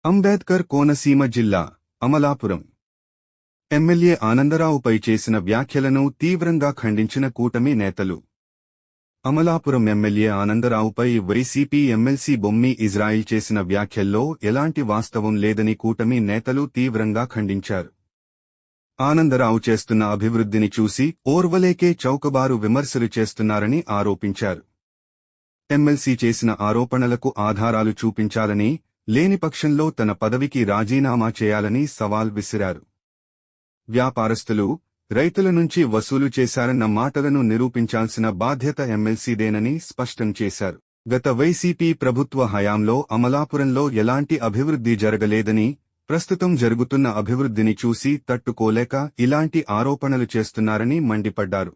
అంబేద్కర్ కోనసీమ జిల్లా అమలాపురం ఎమ్మెల్యే ఆనందరావుపై చేసిన వ్యాఖ్యలను తీవ్రంగా ఖండించిన కూటమి నేతలు. అమలాపురం ఎమ్మెల్యే ఆనందరావుపై వైసీపీ ఎమ్మెల్సీ బొమ్మి ఇజ్రాయిల్ చేసిన వ్యాఖ్యల్లో ఎలాంటి వాస్తవం లేదని కూటమి నేతలు తీవ్రంగా ఖండించారు. ఆనందరావు చేస్తున్న అభివృద్ధిని చూసి ఓర్వలేకే చౌకబారు విమర్శలు చేస్తున్నారని ఆరోపించారు. ఎమ్మెల్సీ చేసిన ఆరోపణలకు ఆధారాలు చూపించాలని, లేని పక్షంలో తన పదవికి రాజీనామా చేయాలని సవాల్ విసిరారు. వ్యాపారస్తులు, రైతుల నుంచి వసూలు చేశారన్న మాటలను నిరూపించాల్సిన బాధ్యత ఎమ్మెల్సీదేనని స్పష్టం చేశారు. గత వైసీపీ ప్రభుత్వ హయాంలో అమలాపురంలో ఎలాంటి అభివృద్ధి జరగలేదని, ప్రస్తుతం జరుగుతున్న అభివృద్ధిని చూసి తట్టుకోలేక ఇలాంటి ఆరోపణలు చేస్తున్నారని మండిపడ్డారు.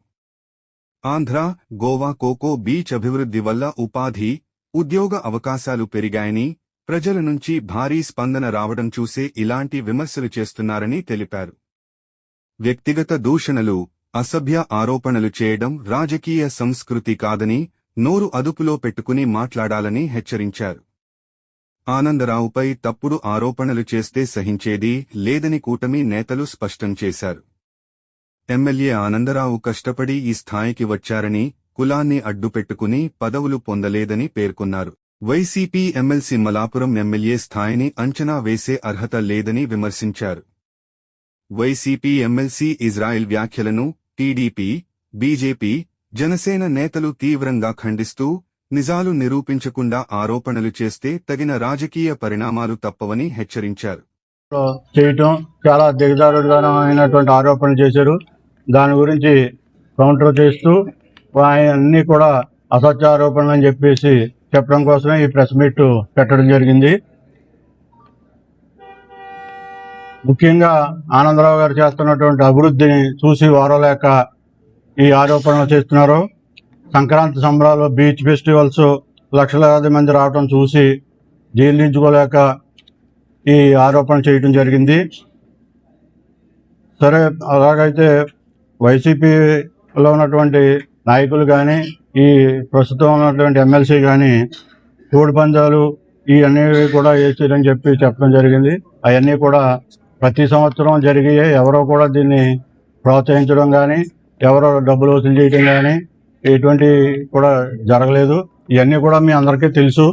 ఆంధ్ర, గోవా కోకో బీచ్ అభివృద్ధి వల్ల ఉపాధి, ఉద్యోగ అవకాశాలు పెరిగాయని, ప్రజల నుంచి భారీ స్పందన రావడం చూసే ఇలాంటి విమర్శలు చేస్తున్నారని తెలిపారు. వ్యక్తిగత దూషణలు, అసభ్య ఆరోపణలు చేయడం రాజకీయ సంస్కృతి కాదని, నోరు అదుపులో పెట్టుకుని మాట్లాడాలని హెచ్చరించారు. ఆనందరావుపై తప్పుడు ఆరోపణలు చేస్తే సహించేది లేదని కూటమి నేతలు స్పష్టం చేశారు. ఎమ్మెల్యే ఆనందరావు కష్టపడి ఈ స్థాయికి వచ్చారని, కులాన్ని అడ్డుపెట్టుకుని పదవులు పొందలేదని పేర్కొన్నారు. వైసీపీ ఎమ్మెల్సీ మలాపురం ఎమ్మెల్యే స్థాయిని అంచనా వేసే అర్హత లేదని విమర్శించారు. వైసీపీ ఎమ్మెల్సీ ఇజ్రాయిల్ వ్యాఖ్యలను టీడీపీ, బీజేపీ, జనసేన నేతలు తీవ్రంగా ఖండిస్తూ, నిజాలు నిరూపించకుండా ఆరోపణలు చేస్తే తగిన రాజకీయ పరిణామాలు తప్పవని హెచ్చరించారు. చేయటం చాలా దిగజారుడుగానైనటువంటి ఆరోపణలు చేశారు. దాని గురించి కౌంటర్ చేస్తూ అన్నీ కూడా అసత్య ఆరోపణలు అని చెప్పేసి చెప్పడం కోసమే ఈ ప్రెస్ మీట్ పెట్టడం జరిగింది. ముఖ్యంగా ఆనందరావు గారు చేస్తున్నటువంటి అభివృద్ధిని చూసి వారలేక ఈ ఆరోపణలు చేస్తున్నారు. సంక్రాంతి సంబరాలు, బీచ్ ఫెస్టివల్స్ లక్షలాది మంది రావడం చూసి జీర్ణించుకోలేక ఈ ఆరోపణ చేయడం జరిగింది. సరే, అలాగైతే వైసీపీలో ఉన్నటువంటి నాయకులు కానీ, ఈ ప్రస్తుతం ఉన్నటువంటి ఎమ్మెల్సీ కానీ కోడిపందాలు ఇవన్నీ కూడా వేసారని చెప్పడం జరిగింది. అవన్నీ కూడా ప్రతి సంవత్సరం జరిగి ఎవరో కూడా దీన్ని ప్రోత్సహించడం కానీ, ఎవరో డబ్బులు వసూలు చేయడం కానీ ఎటువంటి కూడా జరగలేదు. ఇవన్నీ కూడా మీ అందరికీ తెలుసు.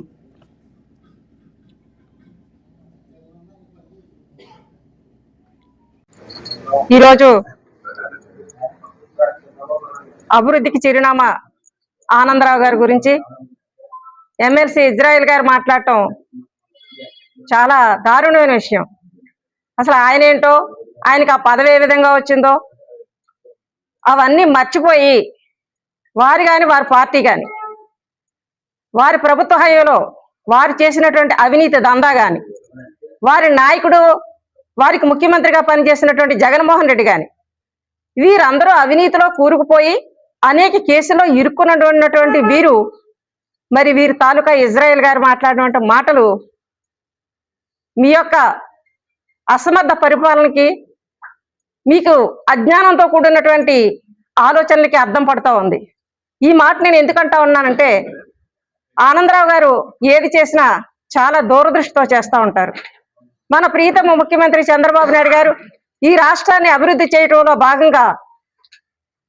ఈరోజు అభివృద్ధికి చిరునామా ఆనందరావు గారి గురించి ఎమ్మెల్సీ ఇజ్రాయిల్ గారు మాట్లాడటం చాలా దారుణమైన విషయం. అసలు ఆయన ఏంటో, ఆయనకి ఆ పదవి ఏ విధంగా వచ్చిందో అవన్నీ మర్చిపోయి వారు కానీ, వారి పార్టీ కానీ, వారి ప్రభుత్వ హయాంలో వారు చేసినటువంటి అవినీతి దందా కానీ, వారి నాయకుడు, వారికి ముఖ్యమంత్రిగా పనిచేసినటువంటి జగన్మోహన్ రెడ్డి కానీ, వీరందరూ అవినీతిలో కూరుకుపోయి అనేక కేసుల్లో ఇరుక్కున్నటువంటి వీరు, మరి వీరి తాలూకా ఇజ్రాయెల్ గారు మాట్లాడినటువంటి మాటలు మీ యొక్క అసమర్థ పరిపాలనకి, మీకు అజ్ఞానంతో కూడినటువంటి ఆలోచనలకి అద్దం పడుతూ ఉంది. ఈ మాట నేను ఎందుకంటా ఉన్నానంటే, ఆనందరావు గారు ఏది చేసినా చాలా దూరదృష్టితో చేస్తూ ఉంటారు. మన ప్రీతమ ముఖ్యమంత్రి చంద్రబాబు నాయుడు గారు ఈ రాష్ట్రాన్ని అభివృద్ధి చేయడంలో భాగంగా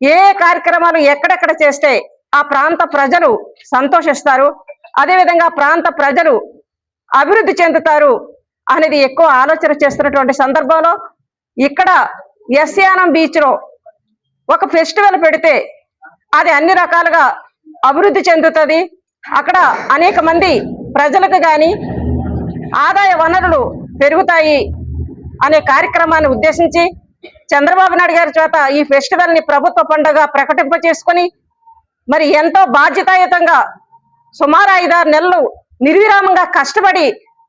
ఏ కార్యక్రమాలు ఎక్కడెక్కడ చేస్తే ఆ ప్రాంత ప్రజలు సంతోషిస్తారు, అదేవిధంగా ప్రాంత ప్రజలు అభివృద్ధి చెందుతారు అనేది ఎక్కువ ఆలోచన చేస్తున్నటువంటి సందర్భంలో ఇక్కడ ఎస్యానం బీచ్లో ఒక ఫెస్టివల్ పెడితే అది అన్ని రకాలుగా అభివృద్ధి చెందుతుంది, అక్కడ అనేక మంది ప్రజలకు కానీ ఆదాయ వనరులు పెరుగుతాయి అనే కార్యక్రమాన్ని ఉద్దేశించి చంద్రబాబు నాయుడు గారి చేత ఈ ఫెస్టివల్ ని ప్రభుత్వ పండుగ ప్రకటింప చేసుకుని, మరి ఎంతో బాధ్యతాయుతంగా సుమారు 5-6 నెలలు నిర్విరామంగా కష్టపడి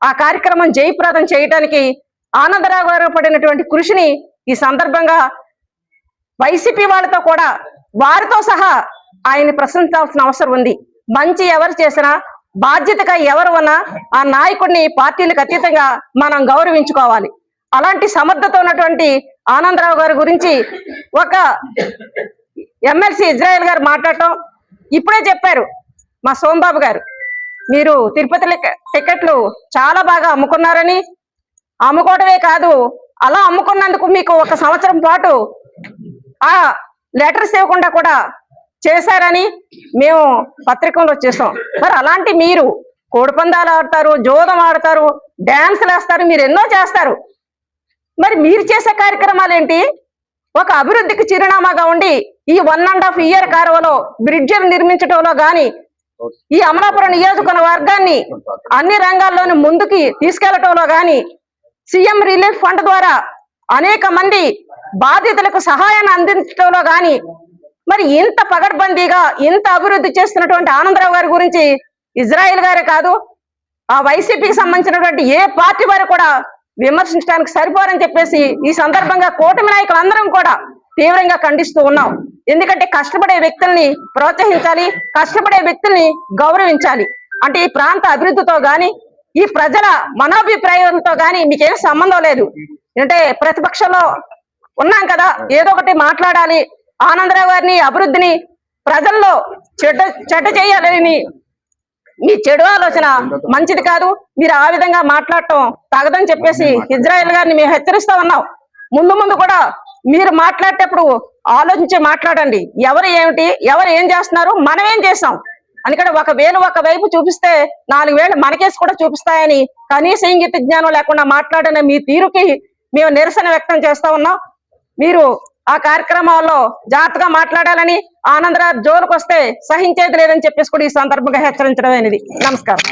ఆ కార్యక్రమం జయప్రదం చేయడానికి ఆనందరావు గారు పడినటువంటి కృషిని ఈ సందర్భంగా వైసీపీ వాళ్ళతో కూడా, వారితో సహా ఆయన్ని ప్రశంసించాల్సిన అవసరం ఉంది. మంచి ఎవరు చేసినా, బాధ్యతగా ఎవరు ఉన్నా ఆ నాయకుడిని పార్టీలకు అతీతంగా మనం గౌరవించుకోవాలి. అలాంటి సమర్థత ఉన్నటువంటి ఆనందరావు గారి గురించి ఒక ఎమ్మెల్సీ ఇజ్రాయెల్ గారు మాట్లాడటం, ఇప్పుడే చెప్పారు మా సోమబాబు గారు, మీరు తిరుపతి టికెట్లు చాలా బాగా అమ్ముకున్నారని, అమ్ముకోవడమే కాదు, అలా అమ్ముకున్నందుకు మీకు 1 సంవత్సరం పాటు ఆ లెటర్స్ ఇవ్వకుండా కూడా చేశారని మేము పత్రికల్లో చేసాం. మరి అలాంటి మీరు కోడిపందాలు ఆడతారు, జోదం ఆడతారు, డాన్సులు వేస్తారు, మీరు ఎన్నో చేస్తారు. మరి మీరు చేసే కార్యక్రమాలు ఏంటి? ఒక అభివృద్ధికి చిరునామాగా ఉండి ఈ 1.5 ఇయర్ కాలంలో బ్రిడ్జిలు నిర్మించడంలో గాని, ఈ అమలాపురం నియోజకవర్గాన్ని అన్ని రంగాల్లోనూ ముందుకి తీసుకెళ్లటంలో గాని, సీఎం రిలీఫ్ ఫండ్ ద్వారా అనేక మంది బాధితులకు సహాయాన్ని అందించడంలో గాని, మరి ఇంత పగడ్బందీగా ఇంత అభివృద్ధి చేస్తున్నటువంటి ఆనందరావు గారి గురించి ఇజ్రాయెల్ గారే కాదు, ఆ వైసీపీకి సంబంధించినటువంటి ఏ పార్టీ వారు కూడా విమర్శించడానికి సరిపోరని చెప్పేసి ఈ సందర్భంగా కూటమి నాయకులందరం కూడా తీవ్రంగా ఖండిస్తూ ఉన్నాం. ఎందుకంటే కష్టపడే వ్యక్తుల్ని ప్రోత్సహించాలి, కష్టపడే వ్యక్తుల్ని గౌరవించాలి. అంటే ఈ ప్రాంత అభివృద్ధితో గాని, ఈ ప్రజల మనోభిప్రాయంతో గాని మీకేం సంబంధం లేదు. అంటే ప్రతిపక్షంలో ఉన్నాం కదా, ఏదో ఒకటి మాట్లాడాలి, ఆనందరావు గారిని అభివృద్ధిని ప్రజల్లో చెడ్డ చేయాలని మీ చెడు ఆలోచన మంచిది కాదు. మీరు ఆ విధంగా మాట్లాడటం తగదని చెప్పేసి ఇజ్రాయెల్ గారిని మేము హెచ్చరిస్తా ఉన్నాం. ముందు కూడా మీరు మాట్లాడేటప్పుడు ఆలోచించి మాట్లాడండి. ఎవరు ఏమిటి, ఎవరు ఏం చేస్తున్నారు, మనం ఏం చేసాం అందుకని ఒక వైపు చూపిస్తే 4 వేలు మనకేసి కూడా చూపిస్తాయని కనీస ఇంగిత జ్ఞానం లేకుండా మాట్లాడిన మీ తీరుకి మేము నిరసన వ్యక్తం చేస్తా ఉన్నాం. మీరు ఆ కార్యక్రమాల్లో జాగ్రత్తగా మాట్లాడాలని, ఆనందరావు జోలికి వస్తే సహించేది లేదని చెప్పేసి కూడా ఈ సందర్భంగా హెచ్చరించడం అనేది. నమస్కారం.